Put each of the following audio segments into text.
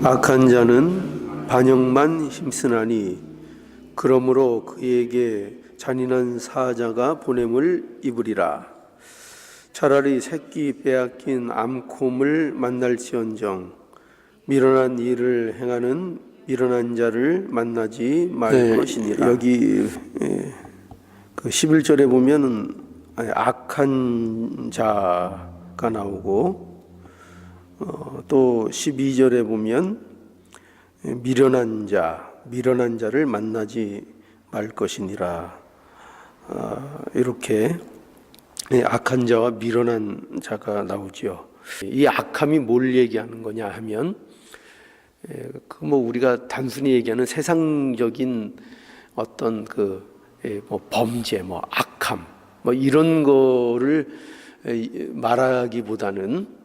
악한 자는 반역만 힘쓰나니 그러므로 그에게 잔인한 사자가 보냄을 입으리라. 차라리 새끼 빼앗긴 암콤을 만날지언정 미련한 일을 행하는 미련한 자를 만나지 말 것이니라. 여기 그 11절에 보면은 악한 자가 나오고 또 12절에 보면 미련한 자를 만나지 말 것이니라. 이렇게 악한 자와 미련한 자가 나오죠. 이 악함이 뭘 얘기하는 거냐 하면 그 우리가 단순히 얘기하는 세상적인 어떤 범죄, 악함, 이런 거를 말하기보다는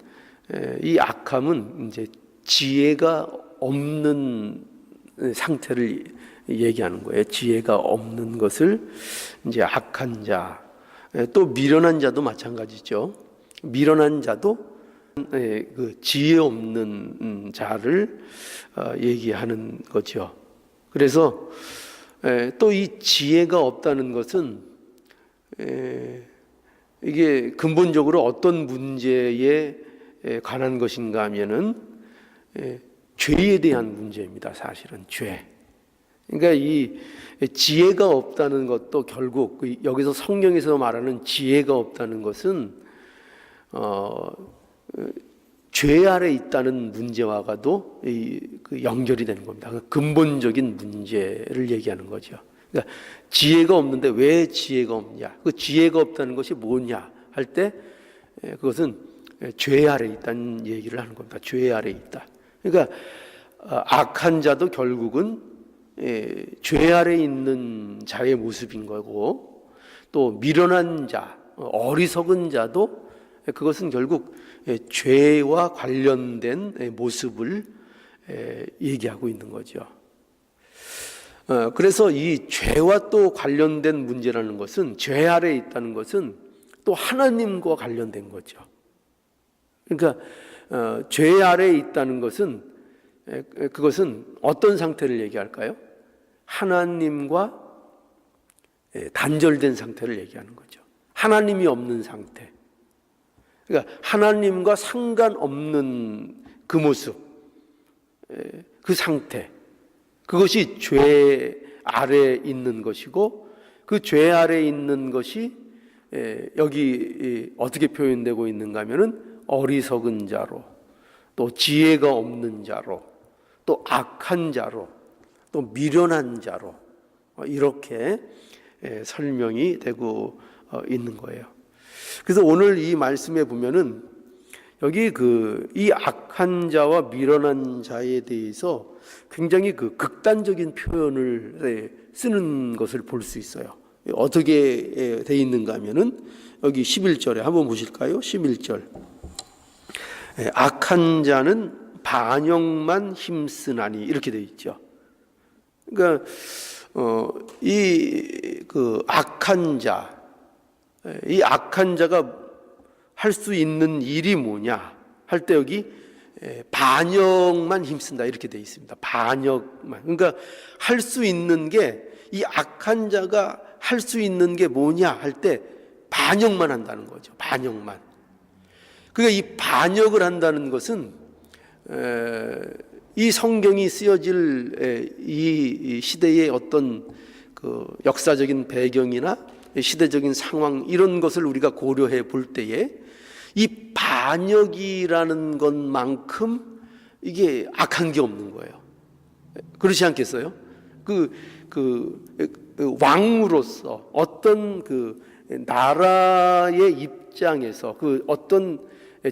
이 악함은 이제 지혜가 없는 상태를 얘기하는 거예요. 지혜가 없는 것을 이제 악한 자, 또 미련한 자도 마찬가지죠. 미련한 자도 그 지혜 없는 자를 얘기하는 거죠. 그래서 또 이 지혜가 없다는 것은 이게 근본적으로 어떤 문제에 관한 것인가 하면은 죄에 대한 문제입니다. 사실은 죄. 그러니까 이 지혜가 없다는 것도 결국 여기서 성경에서 말하는 지혜가 없다는 것은 죄 아래 있다는 문제와도 연결이 되는 겁니다. 근본적인 문제를 얘기하는 거죠. 그러니까 지혜가 없는데 왜 지혜가 없냐? 그 지혜가 없다는 것이 뭐냐 할 때 그것은 죄 아래 있다는 얘기를 하는 겁니다. 죄 아래 있다. 그러니까 악한 자도 결국은 죄 아래 있는 자의 모습인 거고, 또 미련한 자, 어리석은 자도 그것은 결국 죄와 관련된 모습을 얘기하고 있는 거죠. 그래서 이 죄와 또 관련된 문제라는 것은, 죄 아래에 있다는 것은 또 하나님과 관련된 거죠. 그러니까 죄 아래에 있다는 것은, 그것은 어떤 상태를 얘기할까요? 하나님과 단절된 상태를 얘기하는 거죠. 하나님이 없는 상태. 그러니까 하나님과 상관없는 그 모습, 그 상태, 그것이 죄 아래에 있는 것이고, 그 죄 아래에 있는 것이 여기 어떻게 표현되고 있는가 하면은 어리석은 자로, 또 지혜가 없는 자로, 또 악한 자로, 또 미련한 자로, 이렇게 설명이 되고 있는 거예요. 그래서 오늘 이 말씀에 보면은 여기 이 악한 자와 미련한 자에 대해서 굉장히 극단적인 표현을 쓰는 것을 볼 수 있어요. 어떻게 돼 있는가 하면은 여기 11절에 한번 보실까요? 11절. 악한 자는 반역만 힘쓰나니, 이렇게 돼 있죠. 그러니까 악한 자, 이 악한 자가 할 수 있는 일이 뭐냐 할 때 여기 반역만 힘쓴다, 이렇게 돼 있습니다. 반역만. 그러니까 할 수 있는 게, 이 악한 자가 할 수 있는 게 뭐냐 할 때 반역만 한다는 거죠. 반역만. 그러니까 이 반역을 한다는 것은 이 성경이 쓰여질 이 시대의 어떤 역사적인 배경이나 시대적인 상황, 이런 것을 우리가 고려해 볼 때에 이 반역이라는 것만큼 이게 악한 게 없는 거예요. 그렇지 않겠어요? 왕으로서 어떤 나라의 입장에서 어떤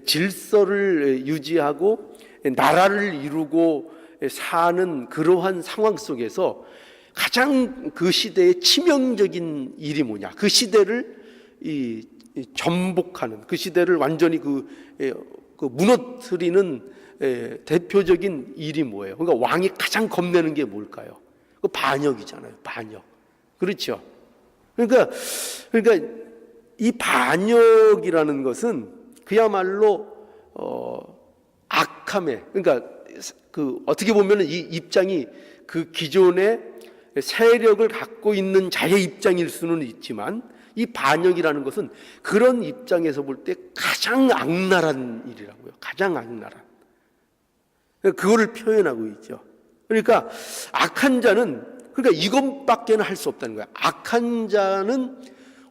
질서를 유지하고 나라를 이루고 사는 그러한 상황 속에서 가장 그 시대의 치명적인 일이 뭐냐? 그 시대를 전복하는, 그 시대를 완전히 무너뜨리는 대표적인 일이 뭐예요? 그러니까 왕이 가장 겁내는 게 뭘까요? 그 반역이잖아요. 반역. 그렇죠? 그러니까 이 반역이라는 것은 그야말로 악함에, 그러니까 어떻게 보면 이 입장이 그 기존의 세력을 갖고 있는 자의 입장일 수는 있지만, 이 반역이라는 것은 그런 입장에서 볼 때 가장 악랄한 일이라고요. 가장 악랄한. 그거를 표현하고 있죠. 그러니까 악한 자는, 그러니까 이것밖에는 할 수 없다는 거야. 악한 자는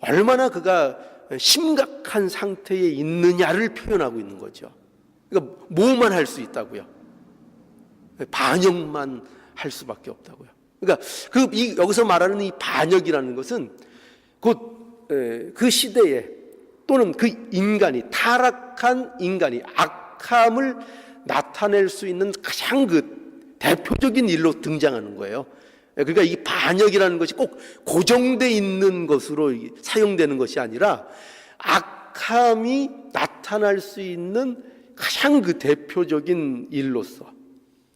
얼마나 그가 심각한 상태에 있느냐를 표현하고 있는 거죠. 그러니까 뭐만 할 수 있다고요? 반역만 할 수밖에 없다고요. 그러니까 여기서 말하는 이 반역이라는 것은 곧 그 시대에, 또는 그 인간이, 타락한 인간이 악함을 나타낼 수 있는 가장 그 대표적인 일로 등장하는 거예요. 그러니까 이 반역이라는 것이 꼭 고정되어 있는 것으로 사용되는 것이 아니라 악함이 나타날 수 있는 가장 그 대표적인 일로서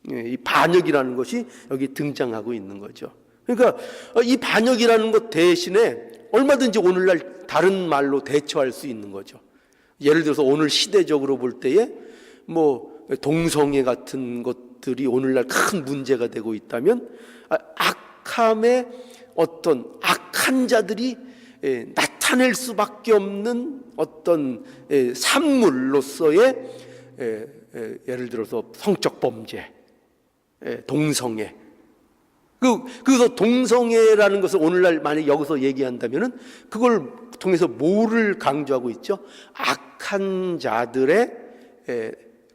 이 반역이라는 것이 여기 등장하고 있는 거죠. 그러니까 이 반역이라는 것 대신에 얼마든지 오늘날 다른 말로 대처할 수 있는 거죠. 예를 들어서 오늘 시대적으로 볼 때에 동성애 같은 것들이 오늘날 큰 문제가 되고 있다면, 악함의 어떤 악한 자들이 나타낼 수밖에 없는 어떤 산물로서의, 예를 들어서 성적 범죄, 동성애. 그래서 동성애라는 것을 오늘날 만약 여기서 얘기한다면은 그걸 통해서 뭐를 강조하고 있죠? 악한 자들의,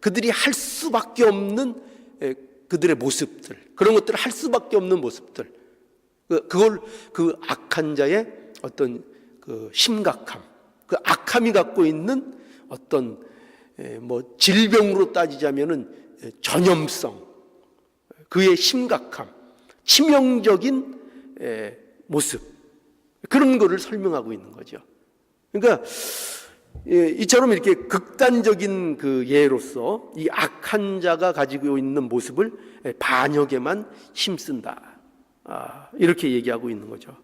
그들이 할 수밖에 없는 그들의 모습들, 그런 것들을 할 수밖에 없는 모습들, 그걸 그 악한 자의 어떤 그 심각함, 그 악함이 갖고 있는 어떤 질병으로 따지자면은 전염성, 그의 심각함, 치명적인 모습, 그런 거를 설명하고 있는 거죠. 그러니까 이처럼 이렇게 극단적인 그 예로서 이 악한 자가 가지고 있는 모습을 반역에만 힘쓴다, 이렇게 얘기하고 있는 거죠.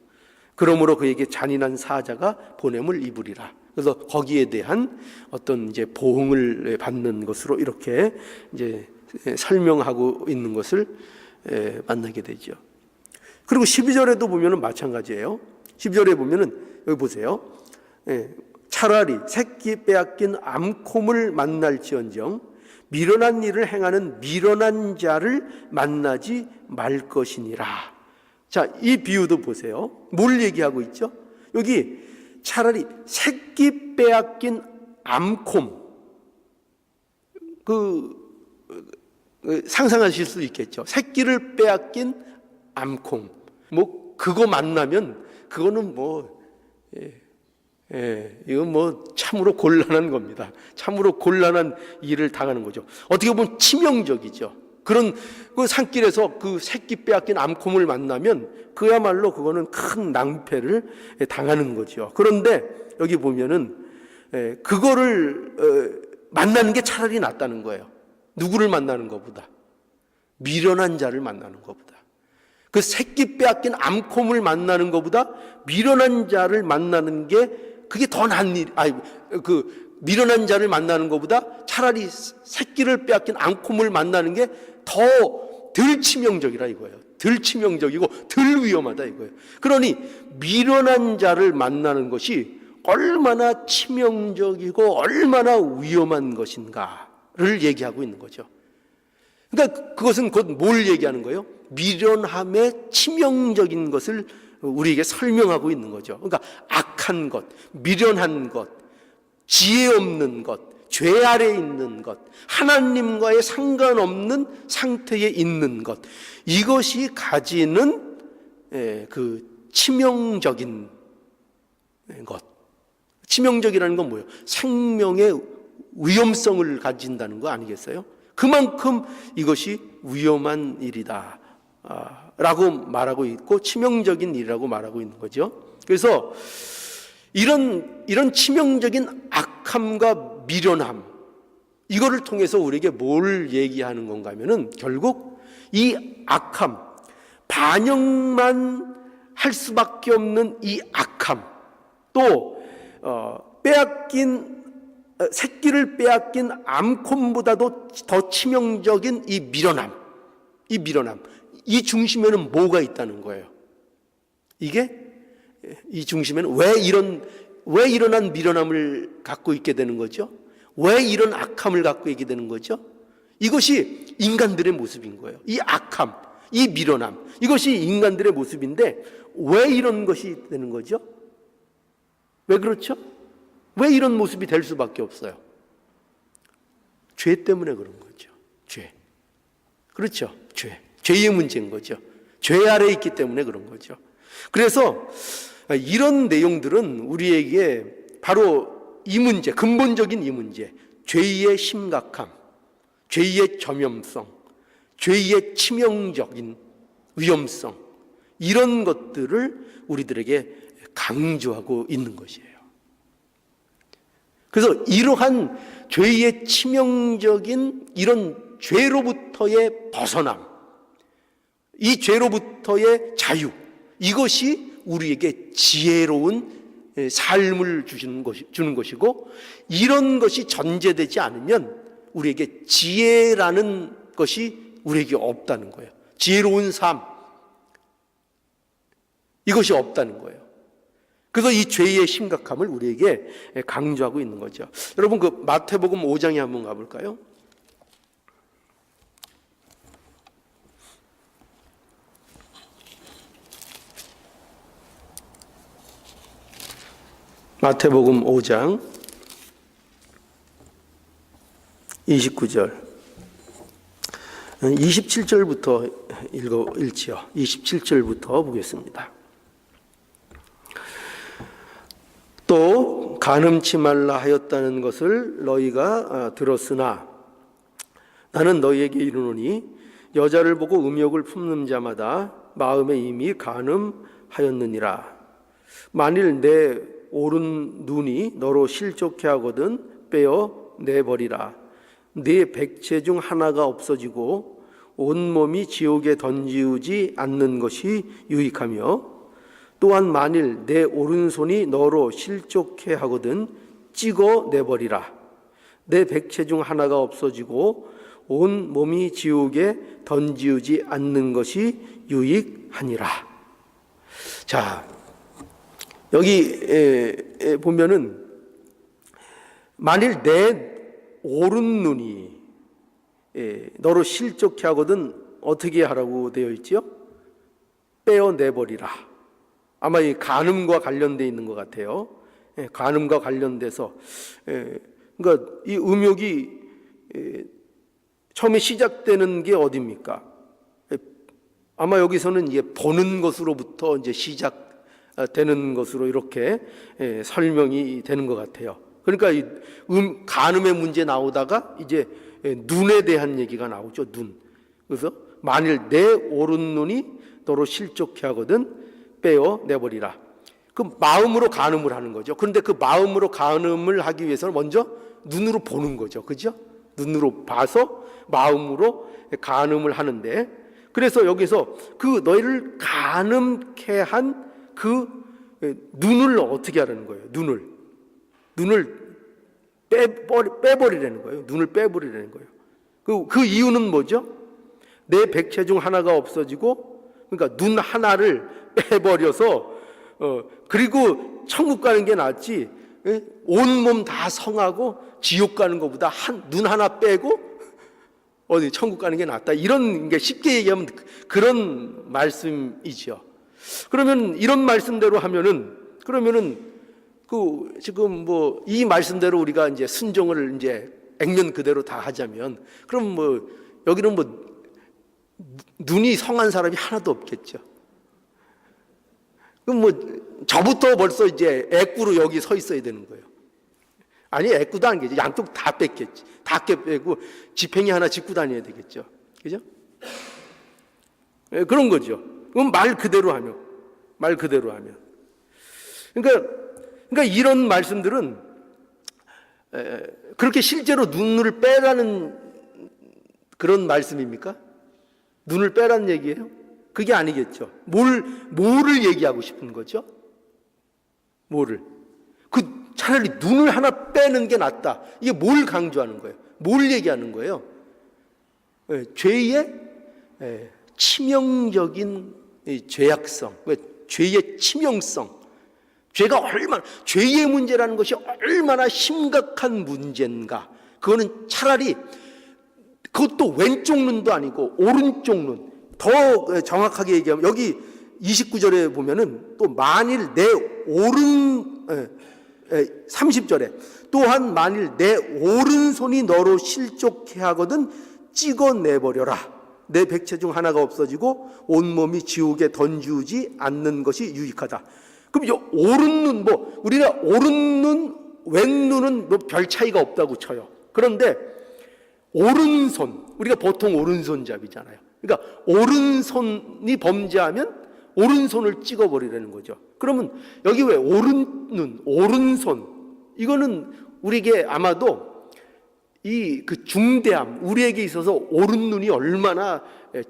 그러므로 그에게 잔인한 사자가 보냄을 입으리라. 그래서 거기에 대한 어떤 이제 보응을 받는 것으로 이렇게 이제 설명하고 있는 것을 만나게 되죠. 그리고 12절에도 보면은 마찬가지예요. 12절에 보면은 여기 보세요. 차라리 새끼 빼앗긴 암콤을 만날지언정 미련한 일을 행하는 미련한 자를 만나지 말 것이니라. 자, 이 비유도 보세요. 뭘 얘기하고 있죠? 여기 차라리 새끼 빼앗긴 암콤, 상상하실 수 있겠죠. 새끼를 빼앗긴 암콩, 그거 만나면 그거는 이건 참으로 곤란한 겁니다. 참으로 곤란한 일을 당하는 거죠. 어떻게 보면 치명적이죠. 그런 그 산길에서 그 새끼 빼앗긴 암콤을 만나면 그야말로 그거는 큰 낭패를 당하는 거죠. 그런데 여기 보면은 그거를 만나는 게 차라리 낫다는 거예요. 누구를 만나는 것보다, 미련한 자를 만나는 것보다, 그 새끼 빼앗긴 암콤을 만나는 것보다 미련한 자를 만나는 게 그게 더 나은 일. 미련한 자를 만나는 것보다 차라리 새끼를 빼앗긴 암콤을 만나는 게 더 덜 치명적이라 이거예요. 덜 치명적이고 덜 위험하다 이거예요. 그러니 미련한 자를 만나는 것이 얼마나 치명적이고 얼마나 위험한 것인가를 얘기하고 있는 거죠. 그러니까 그것은 곧 뭘 얘기하는 거예요? 미련함의 치명적인 것을 우리에게 설명하고 있는 거죠. 그러니까 악한 것, 미련한 것, 지혜 없는 것, 죄 아래에 있는 것, 하나님과의 상관없는 상태에 있는 것, 이것이 가지는 그 치명적인 것. 치명적이라는 건 뭐예요? 생명의 위험성을 가진다는 거 아니겠어요? 그만큼 이것이 위험한 일이다 라고 말하고 있고 치명적인 일이라고 말하고 있는 거죠. 그래서 이런 치명적인 악함과 미련함, 이거를 통해서 우리에게 뭘 얘기하는 건가 하면은 결국 이 악함, 반역만 할 수밖에 없는 이 악함, 또 빼앗긴 새끼를 빼앗긴 암콤보다도 더 치명적인 이 밀어남, 이 중심에는 뭐가 있다는 거예요? 이 중심에는 왜 일어난 밀어남을 갖고 있게 되는 거죠? 왜 이런 악함을 갖고 있게 되는 거죠? 이것이 인간들의 모습인 거예요. 이 악함, 이 밀어남, 이것이 인간들의 모습인데 왜 이런 것이 되는 거죠? 왜 그렇죠? 왜 이런 모습이 될 수밖에 없어요? 죄 때문에 그런 거죠. 죄. 그렇죠. 죄의 문제인 거죠. 죄 아래에 있기 때문에 그런 거죠. 그래서 이런 내용들은 우리에게 바로 이 문제, 근본적인 이 문제, 죄의 심각함, 죄의 전염성, 죄의 치명적인 위험성, 이런 것들을 우리들에게 강조하고 있는 것이에요. 그래서 이러한 죄의 치명적인 이런 죄로부터의 벗어남, 이 죄로부터의 자유, 이것이 우리에게 지혜로운 삶을 주는 것이고, 이런 것이 전제되지 않으면 우리에게 지혜라는 것이 우리에게 없다는 거예요. 지혜로운 삶, 이것이 없다는 거예요. 그래서 이 죄의 심각함을 우리에게 강조하고 있는 거죠. 여러분, 그 마태복음 5장에 한번 가볼까요? 마태복음 5장 29절 27절부터 읽지요. 27절부터 보겠습니다. 또 간음치 말라 하였다는 것을 너희가 들었으나 나는 너희에게 이르노니 여자를 보고 음욕을 품는 자마다 마음에 이미 간음하였느니라. 만일 내 오른 눈이 너로 실족해 하거든 빼어 내버리라. 네 백체 중 하나가 없어지고 온몸이 지옥에 던지우지 않는 것이 유익하며, 또한 만일 내 오른손이 너로 실족해 하거든 찍어 내버리라. 내 백체 중 하나가 없어지고 온 몸이 지옥에 던지우지 않는 것이 유익하니라. 자, 여기 보면은 만일 내 오른 눈이 너로 실족해 하거든 어떻게 하라고 되어 있죠? 빼어내버리라. 아마 이 간음과 관련되어 있는 것 같아요. 간음과 관련돼서, 그러니까 이 음욕이 처음에 시작되는 게 어디입니까? 아마 여기서는 이게 보는 것으로부터 이제 시작되는 것으로 이렇게 설명이 되는 것 같아요. 그러니까 이 간음의 문제 나오다가 이제 눈에 대한 얘기가 나오죠. 눈. 그래서 만일 내 오른 눈이 너로 실족해 하거든 빼어 내버리라. 그 마음으로 간음을 하는 거죠. 그런데 그 마음으로 간음을 하기 위해서는 먼저 눈으로 보는 거죠. 그죠? 눈으로 봐서 마음으로 간음을 하는데, 그래서 여기서 그 너희를 간음케 한 그 눈을 어떻게 하라는 거예요? 눈을 빼버리라는 거예요. 눈을 빼버리라는 거예요. 그 이유는 뭐죠? 내 백체 중 하나가 없어지고, 그러니까 눈 하나를 빼버려서 그리고 천국 가는 게 낫지, 온몸 다 성하고 지옥 가는 것보다 눈 하나 빼고 어디 천국 가는 게 낫다, 이런 게 쉽게 얘기하면 그런 말씀이죠. 그러면 이런 말씀대로 하면은, 그러면은 그 지금 뭐 이 말씀대로 우리가 이제 순종을 이제 액면 그대로 다 하자면, 그럼 뭐 여기는 뭐 눈이 성한 사람이 하나도 없겠죠. 그럼 뭐 저부터 벌써 이제 애꾸로 여기 서 있어야 되는 거예요. 아니, 애꾸도 아니겠지. 양쪽 다 뺐겠지. 다 빼고 지팽이 하나 짚고 다녀야 되겠죠. 그죠? 그런 거죠. 그럼 말 그대로 하면. 그러니까 이런 말씀들은 그렇게 실제로 눈을 빼라는 그런 말씀입니까? 눈을 빼라는 얘기예요? 그게 아니겠죠. 뭐를 얘기하고 싶은 거죠? 뭐를? 그 차라리 눈을 하나 빼는 게 낫다. 이게 뭘 강조하는 거예요? 뭘 얘기하는 거예요? 죄의 치명적인 죄악성, 죄의 치명성, 죄의 문제라는 것이 얼마나 심각한 문제인가. 그거는 차라리 그것도 왼쪽 눈도 아니고 오른쪽 눈, 더 정확하게 얘기하면 여기 29절에 보면은 또 만일 내 30절에 또한 만일 내 오른손이 너로 실족해 하거든 찍어내버려라. 내 백체 중 하나가 없어지고 온몸이 지옥에 던지우지 않는 것이 유익하다. 그럼 이 오른눈, 우리가 오른눈, 왼눈은 별 차이가 없다고 쳐요. 그런데 오른손, 우리가 보통 오른손잡이잖아요. 그러니까 오른손이 범죄하면 오른손을 찍어버리라는 거죠. 그러면 여기 왜 오른눈, 오른손, 이거는 우리에게 아마도 그 중대함, 우리에게 있어서 오른눈이 얼마나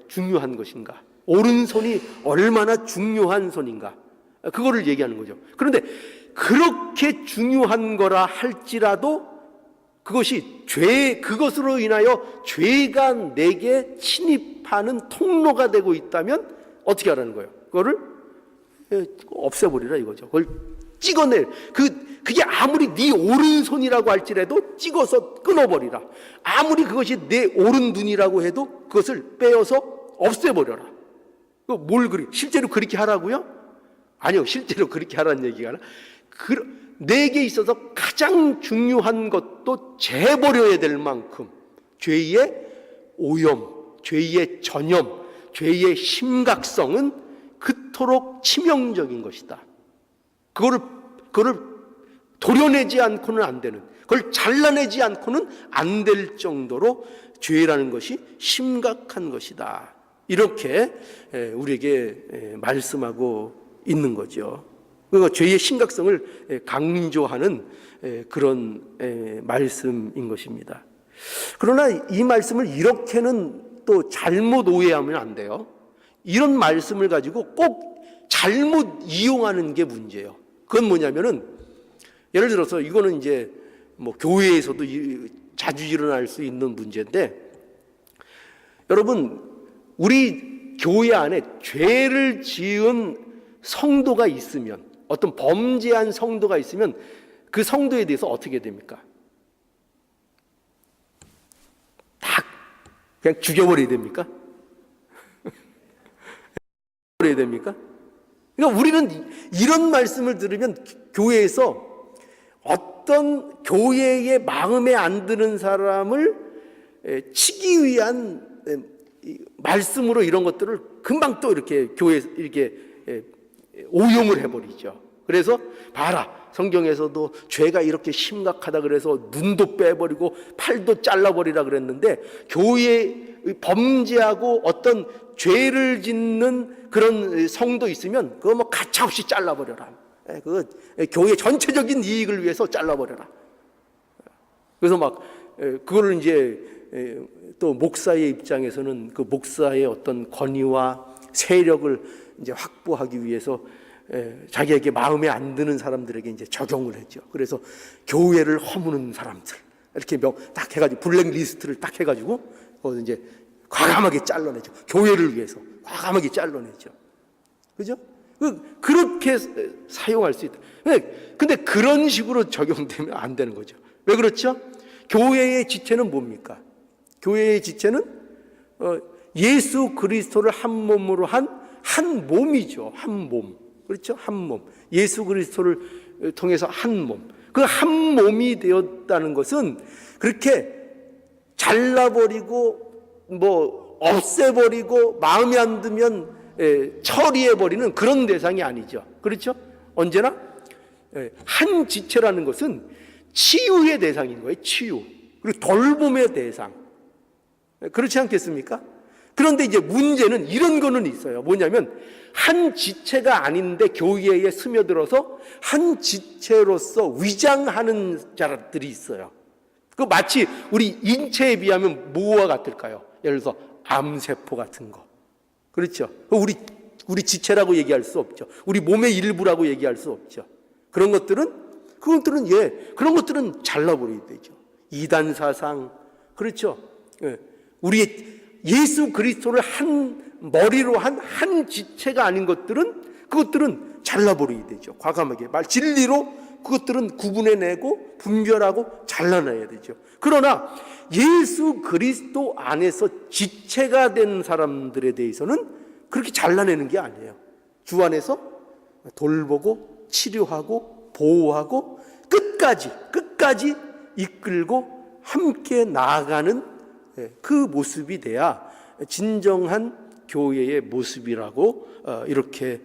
중요한 것인가, 오른손이 얼마나 중요한 손인가, 그거를 얘기하는 거죠. 그런데 그렇게 중요한 거라 할지라도 그것이 그것으로 인하여 죄가 내게 침입하는 통로가 되고 있다면 어떻게 하라는 거예요? 그거를 없애버리라 이거죠. 그걸 찍어낼, 그게 아무리 네 오른손이라고 할지라도 찍어서 끊어버리라. 아무리 그것이 내 오른눈이라고 해도 그것을 빼어서 없애버려라. 실제로 그렇게 하라고요? 아니요, 실제로 그렇게 하라는 얘기가 아니라 내게 있어서 가장 중요한 것도 재버려야 될 만큼 죄의 오염, 죄의 전염, 죄의 심각성은 그토록 치명적인 것이다. 그거를 도려내지 않고는 안 되는, 그걸 잘라내지 않고는 안 될 정도로 죄라는 것이 심각한 것이다. 이렇게 우리에게 말씀하고 있는 거죠. 그러니까 죄의 심각성을 강조하는 그런 말씀인 것입니다. 그러나 이 말씀을 이렇게는 또 잘못 오해하면 안 돼요. 이런 말씀을 가지고 꼭 잘못 이용하는 게 문제예요. 그건 뭐냐면은, 예를 들어서 이거는 이제 교회에서도 자주 일어날 수 있는 문제인데, 여러분, 우리 교회 안에 죄를 지은 성도가 있으면, 어떤 범죄한 성도가 있으면 그 성도에 대해서 어떻게 됩니까? 다 그냥 죽여버려야 됩니까? 버려야 됩니까? 그러니까 우리는 이런 말씀을 들으면 교회에서 어떤 교회의 마음에 안 드는 사람을 치기 위한 말씀으로 이런 것들을 금방 또 이렇게 교회에서 이렇게 오용을 해버리죠. 그래서 봐라, 성경에서도 죄가 이렇게 심각하다 그래서 눈도 빼버리고 팔도 잘라버리라 그랬는데, 교회에 범죄하고 어떤 죄를 짓는 그런 성도 있으면 그거 가차없이 잘라버려라. 그거 교회 전체적인 이익을 위해서 잘라버려라. 그래서 그거를 이제 또 목사의 입장에서는 그 목사의 어떤 권위와 세력을 이제 확보하기 위해서 자기에게 마음에 안 드는 사람들에게 이제 적용을 했죠. 그래서 교회를 허무는 사람들 이렇게 딱 해가지고 블랙리스트를 딱 해가지고 이제 과감하게 잘라내죠. 교회를 위해서 과감하게 잘라내죠. 그죠? 그렇게 사용할 수 있다. 근데 그런 식으로 적용되면 안 되는 거죠. 왜 그렇죠? 교회의 지체는 뭡니까? 교회의 지체는 예수 그리스도를 한 몸으로 한 몸이죠. 한 몸. 그렇죠? 한 몸. 예수 그리스도를 통해서 한 몸. 그 한 몸이 되었다는 것은 그렇게 잘라버리고 없애버리고 마음에 안 들면 처리해버리는 그런 대상이 아니죠. 그렇죠? 언제나 한 지체라는 것은 치유의 대상인 거예요. 치유. 그리고 돌봄의 대상. 그렇지 않겠습니까? 그런데 이제 문제는 이런 거는 있어요. 뭐냐면 한 지체가 아닌데 교회에 스며들어서 한 지체로서 위장하는 자들이 있어요. 그 마치 우리 인체에 비하면 뭐와 같을까요? 예를 들어서 암세포 같은 거. 그렇죠? 우리 지체라고 얘기할 수 없죠. 우리 몸의 일부라고 얘기할 수 없죠. 그런 것들은 그것들은 그런 것들은 잘라버려야 되죠. 이단 사상, 그렇죠. 우리의 예수 그리스도를 한 머리로 한 지체가 아닌 그것들은 잘라버려야 되죠. 과감하게 진리로 그것들은 구분해내고 분별하고 잘라내야 되죠. 그러나 예수 그리스도 안에서 지체가 된 사람들에 대해서는 그렇게 잘라내는 게 아니에요. 주 안에서 돌보고 치료하고 보호하고 끝까지 이끌고 함께 나아가는 그 모습이 돼야 진정한 교회의 모습이라고 이렇게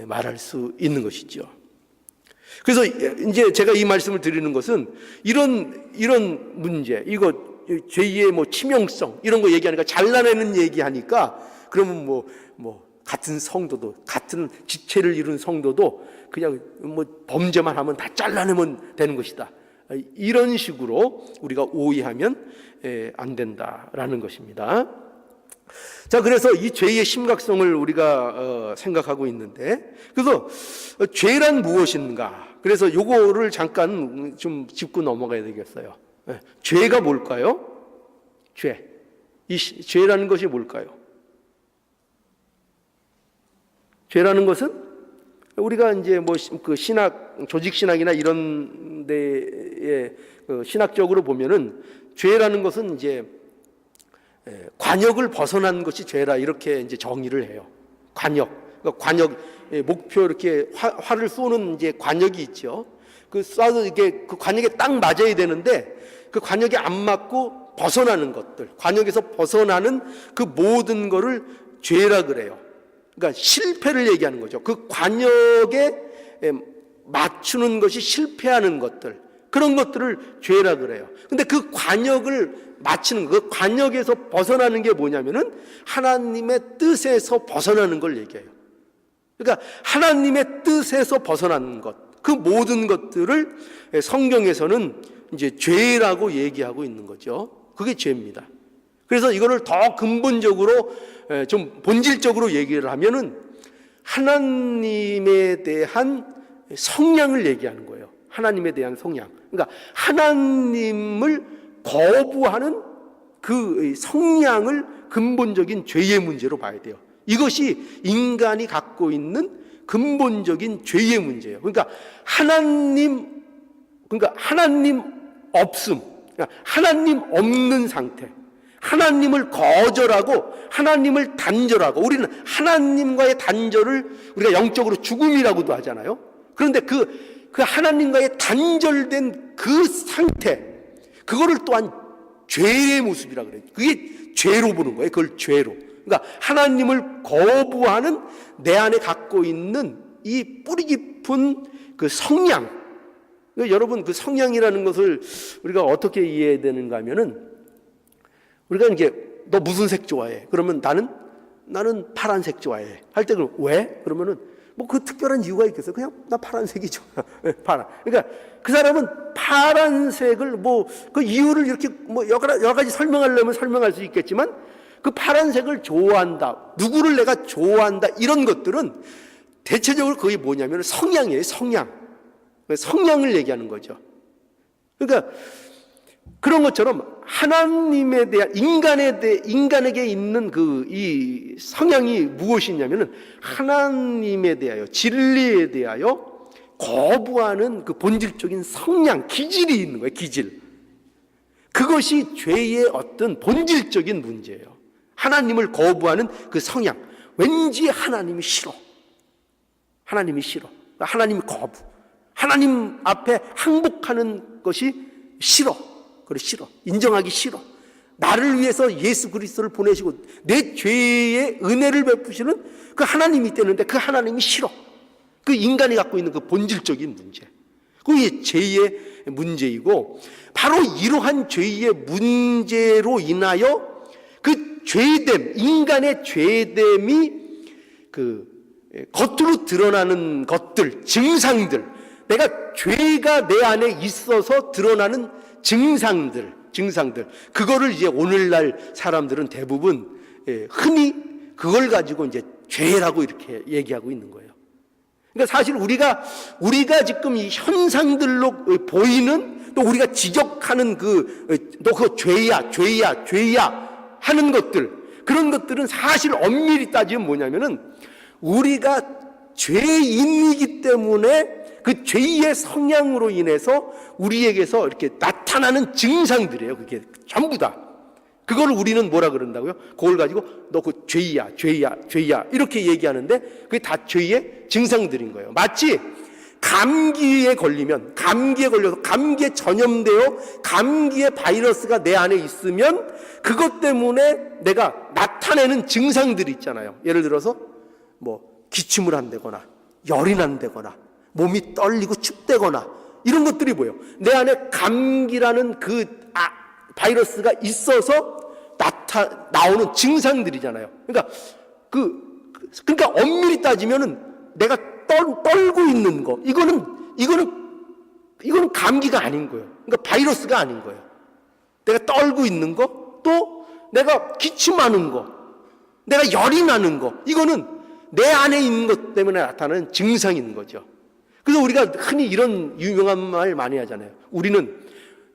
말할 수 있는 것이죠. 그래서 이제 제가 이 말씀을 드리는 것은 이런 문제, 이거 죄의 치명성 이런 거 얘기하니까 잘라내는 얘기하니까 그러면 같은 성도도 같은 지체를 이룬 성도도 그냥 범죄만 하면 다 잘라내면 되는 것이다. 이런 식으로 우리가 오해하면 안 된다라는 것입니다. 자, 그래서 이 죄의 심각성을 우리가 생각하고 있는데, 그래서 죄란 무엇인가? 그래서 요거를 잠깐 좀 짚고 넘어가야 되겠어요. 죄가 뭘까요? 죄라는 것이 뭘까요? 죄라는 것은 우리가 이제 그 조직 신학이나 이런 데에 신학적으로 보면은 죄라는 것은 이제 관역을 벗어난 것이 죄라 이렇게 이제 정의를 해요. 그러니까 관역 목표 이렇게 활을 쏘는 이제 관역이 있죠. 그 쏴서 이게 그 관역에 딱 맞아야 되는데 그 관역에 안 맞고 벗어나는 것들, 관역에서 벗어나는 그 모든 거를 죄라 그래요. 그러니까 실패를 얘기하는 거죠. 그 관역에 맞추는 것이 실패하는 것들, 그런 것들을 죄라 그래요. 근데 그 관역을 맞추는 그 관역에서 벗어나는 게 뭐냐면은 하나님의 뜻에서 벗어나는 걸 얘기해요. 그러니까 하나님의 뜻에서 벗어나는 것, 그 모든 것들을 성경에서는 이제 죄라고 얘기하고 있는 거죠. 그게 죄입니다. 그래서 이거를 더 근본적으로 좀 본질적으로 얘기를 하면은 하나님에 대한 성향을 얘기하는 거예요. 하나님에 대한 성향. 그러니까 하나님을 거부하는 그 성향을 근본적인 죄의 문제로 봐야 돼요. 이것이 인간이 갖고 있는 근본적인 죄의 문제예요. 그러니까 하나님 없음, 하나님 없는 상태, 하나님을 거절하고 하나님을 단절하고, 우리는 하나님과의 단절을 우리가 영적으로 죽음이라고도 하잖아요. 그런데 그 하나님과의 단절된 그 상태, 그거를 또한 죄의 모습이라 그래요. 그게 죄로 보는 거예요. 그걸 죄로. 그러니까 하나님을 거부하는 내 안에 갖고 있는 이 뿌리 깊은 그 성향. 그러니까 여러분, 그 성향이라는 것을 우리가 어떻게 이해해야 되는가 하면은, 우리가 이게 너 무슨 색 좋아해? 그러면 나는 파란색 좋아해. 할 때 왜? 그러면은 그 특별한 이유가 있겠어요? 그냥 나 파란색이 좋아. 파란. 그러니까 그 사람은 파란색을 그 이유를 이렇게 여러 가지 설명하려면 설명할 수 있겠지만, 그 파란색을 좋아한다, 누구를 내가 좋아한다, 이런 것들은 대체적으로 그게 뭐냐면 성향이에요. 성향을 얘기하는 거죠. 그러니까 그런 것처럼 하나님에 대한 인간에게 있는 이 성향이 무엇이냐면은 하나님에 대하여, 진리에 대하여 거부하는 그 본질적인 성향, 기질이 있는 거예요. 기질. 그것이 죄의 어떤 본질적인 문제예요. 하나님을 거부하는 그 성향. 왠지 하나님이 싫어. 하나님 거부. 하나님 앞에 항복하는 것이 싫어. 그래, 싫어. 인정하기 싫어. 나를 위해서 예수 그리스도를 보내시고 내 죄의 은혜를 베푸시는 그 하나님이 있다는데 그 하나님이 싫어. 그 인간이 갖고 있는 그 본질적인 문제. 그게 죄의 문제이고, 바로 이러한 죄의 문제로 인하여 그 죄됨, 인간의 죄됨이 그 겉으로 드러나는 것들, 증상들, 내가 죄가 내 안에 있어서 드러나는 증상들, 그거를 이제 오늘날 사람들은 대부분 흔히 그걸 가지고 이제 죄라고 이렇게 얘기하고 있는 거예요. 그러니까 사실 우리가 지금 이 현상들로 보이는, 또 우리가 지적하는 너 그거 죄야 하는 것들, 그런 것들은 사실 엄밀히 따지면 뭐냐면은 우리가 죄인이기 때문에 그 죄의 성향으로 인해서 우리에게서 이렇게 나타나는 증상들이에요. 그게 전부 다. 그걸 우리는 뭐라 그런다고요? 그걸 가지고 너 그 죄야 이렇게 얘기하는데 그게 다 죄의 증상들인 거예요. 마치 감기에 걸려서 감기에 전염되어 감기의 바이러스가 내 안에 있으면 그것 때문에 내가 나타내는 증상들이 있잖아요. 예를 들어서 뭐 기침을 한다거나 열이 난다거나 몸이 떨리고 춥다거나 이런 것들이 뭐예요? 내 안에 감기라는 바이러스가 있어서 나오는 증상들이잖아요. 그러니까 엄밀히 따지면은 내가 떨고 있는 거, 이거는 감기가 아닌 거예요. 그러니까 바이러스가 아닌 거예요. 내가 떨고 있는 거, 또 내가 기침하는 거, 내가 열이 나는 거, 이거는 내 안에 있는 것 때문에 나타나는 증상인 거죠. 그래서 우리가 흔히 이런 유명한 말 많이 하잖아요.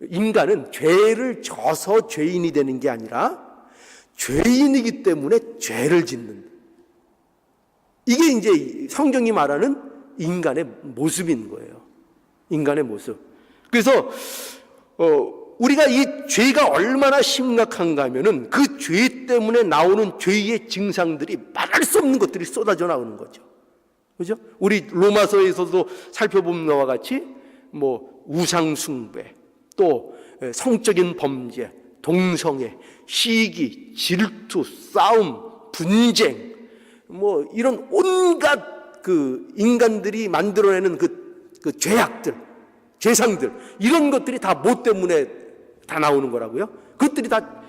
인간은 죄를 져서 죄인이 되는 게 아니라 죄인이기 때문에 죄를 짓는, 이게 이제 성경이 말하는 인간의 모습인 거예요. 인간의 모습. 그래서 우리가 이 죄가 얼마나 심각한가 하면은 그 죄 때문에 나오는 죄의 증상들이 말할 수 없는 것들이 쏟아져 나오는 거죠. 그죠? 우리 로마서에서도 살펴본 것과 같이 뭐 우상숭배, 또 성적인 범죄, 동성애, 시기, 질투, 싸움, 분쟁, 뭐 이런 온갖 그 인간들이 만들어내는 그 죄악들, 죄상들, 이런 것들이 다 뭐 때문에 다 나오는 거라고요? 그것들이 다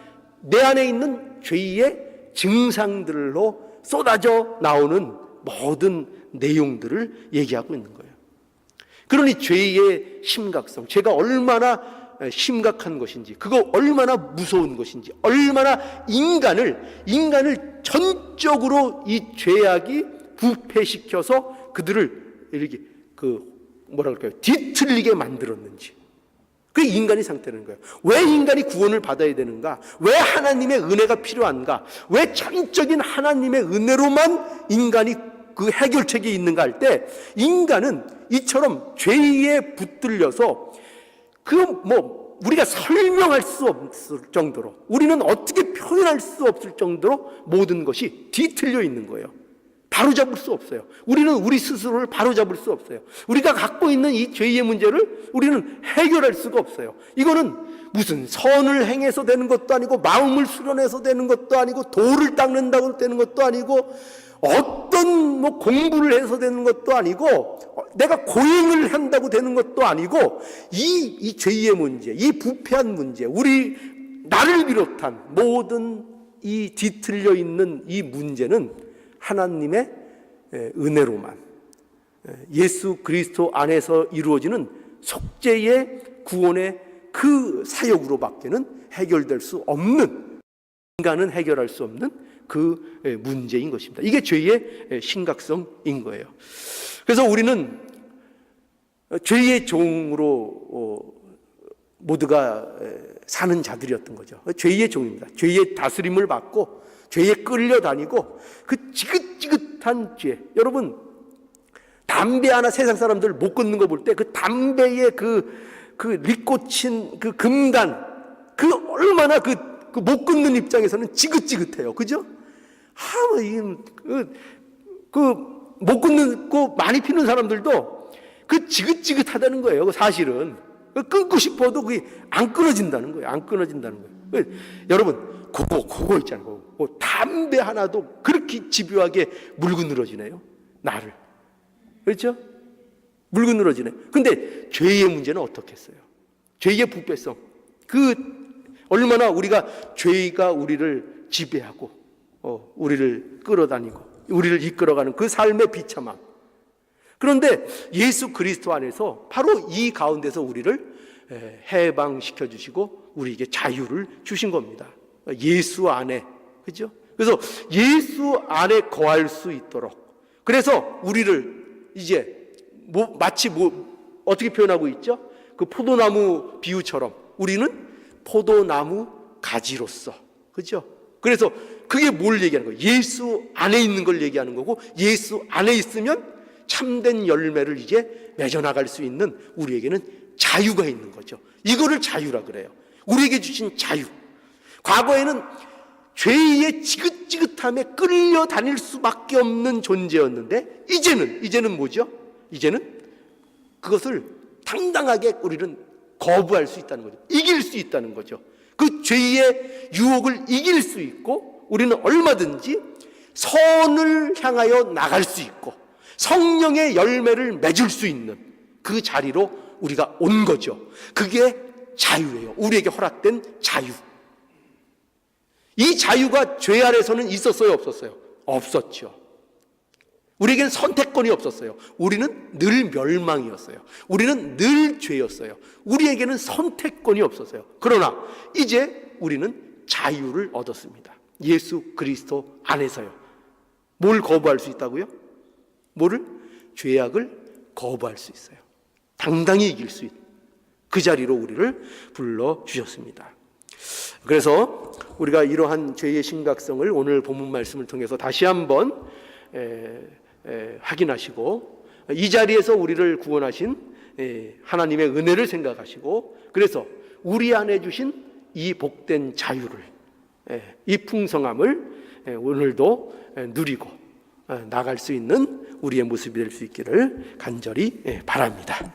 내 안에 있는 죄의 증상들로 쏟아져 나오는 모든 내용들을 얘기하고 있는 거예요. 그러니 죄의 심각성, 죄가 얼마나 심각한 것인지, 그거 얼마나 무서운 것인지, 얼마나 인간을 전적으로 이 죄악이 부패시켜서 그들을 이렇게 뒤틀리게 만들었는지, 그게 인간의 상태라는 거예요. 왜 인간이 구원을 받아야 되는가? 왜 하나님의 은혜가 필요한가? 왜 전적인 하나님의 은혜로만 인간이 그 해결책이 있는가 할 때, 인간은 이처럼 죄에 붙들려서 우리가 설명할 수 없을 정도로, 우리는 어떻게 표현할 수 없을 정도로 모든 것이 뒤틀려 있는 거예요. 바로잡을 수 없어요. 우리는 우리 스스로를 바로잡을 수 없어요. 우리가 갖고 있는 이 죄의 문제를 우리는 해결할 수가 없어요. 이거는 무슨 선을 행해서 되는 것도 아니고, 마음을 수련해서 되는 것도 아니고, 돌을 닦는다고 되는 것도 아니고, 어떤 공부를 해서 되는 것도 아니고, 내가 고행을 한다고 되는 것도 아니고, 이 죄의 문제, 이 부패한 문제, 나를 비롯한 모든 이 뒤틀려 있는 이 문제는 하나님의 은혜로만, 예수 그리스도 안에서 이루어지는 속죄의 구원의 그 사역으로밖에는 해결될 수 없는, 인간은 해결할 수 없는 그 문제인 것입니다. 이게 죄의 심각성인 거예요. 그래서 우리는 죄의 종으로 모두가 사는 자들이었던 거죠. 죄의 종입니다. 죄의 다스림을 받고 죄에 끌려다니고, 그 지긋지긋한 죄, 여러분 담배 하나 세상 사람들 못 끊는 거 볼 때 그 담배의 그 리꽂힌 그 금단, 얼마나 못 끊는 입장에서는 지긋지긋해요. 그죠? 못 끊고 많이 피는 사람들도 그 지긋지긋하다는 거예요. 사실은 끊고 싶어도 그게 안 끊어진다는 거예요. 안 끊어진다는 거예요. 여러분, 그거 있잖아요. 담배 하나도 그렇게 집요하게 물고 늘어지네요. 나를. 그렇죠? 물고 늘어지네. 근데 죄의 문제는 어떻겠어요? 죄의 부패성. 얼마나 죄가 우리를 지배하고, 우리를 끌어다니고, 우리를 이끌어가는 그 삶의 비참함. 그런데 예수 그리스도 안에서 바로 이 가운데서 우리를 해방시켜 주시고 우리에게 자유를 주신 겁니다. 예수 안에, 그죠? 그래서 예수 안에 거할 수 있도록, 그래서 우리를 이제 마치 어떻게 표현하고 있죠? 그 포도나무 비유처럼 우리는 포도나무 가지로서, 그죠? 그래서 그게 뭘 얘기하는 거예요? 예수 안에 있는 걸 얘기하는 거고, 예수 안에 있으면 참된 열매를 이제 맺어나갈 수 있는 우리에게는 자유가 있는 거죠. 이거를 자유라 그래요. 우리에게 주신 자유. 과거에는 죄의 지긋지긋함에 끌려다닐 수밖에 없는 존재였는데, 이제는 뭐죠? 이제는 그것을 당당하게 우리는 거부할 수 있다는 거죠. 이길 수 있다는 거죠. 그 죄의 유혹을 이길 수 있고, 우리는 얼마든지 선을 향하여 나갈 수 있고 성령의 열매를 맺을 수 있는 그 자리로 우리가 온 거죠. 그게 자유예요. 우리에게 허락된 자유. 이 자유가 죄 아래서는 있었어요, 없었어요? 없었죠. 우리에게는 선택권이 없었어요. 우리는 늘 멸망이었어요. 우리는 늘 죄였어요. 우리에게는 선택권이 없었어요. 그러나 이제 우리는 자유를 얻었습니다. 예수 그리스도 안에서요. 뭘 거부할 수 있다고요? 뭐를? 죄악을 거부할 수 있어요. 당당히 이길 수 있는 그 자리로 우리를 불러주셨습니다. 그래서 우리가 이러한 죄의 심각성을 오늘 본문 말씀을 통해서 다시 한번 확인하시고, 이 자리에서 우리를 구원하신 하나님의 은혜를 생각하시고, 그래서 우리 안에 주신 이 복된 자유를, 이 풍성함을 오늘도 누리고 나갈 수 있는 우리의 모습이 될 수 있기를 간절히 바랍니다.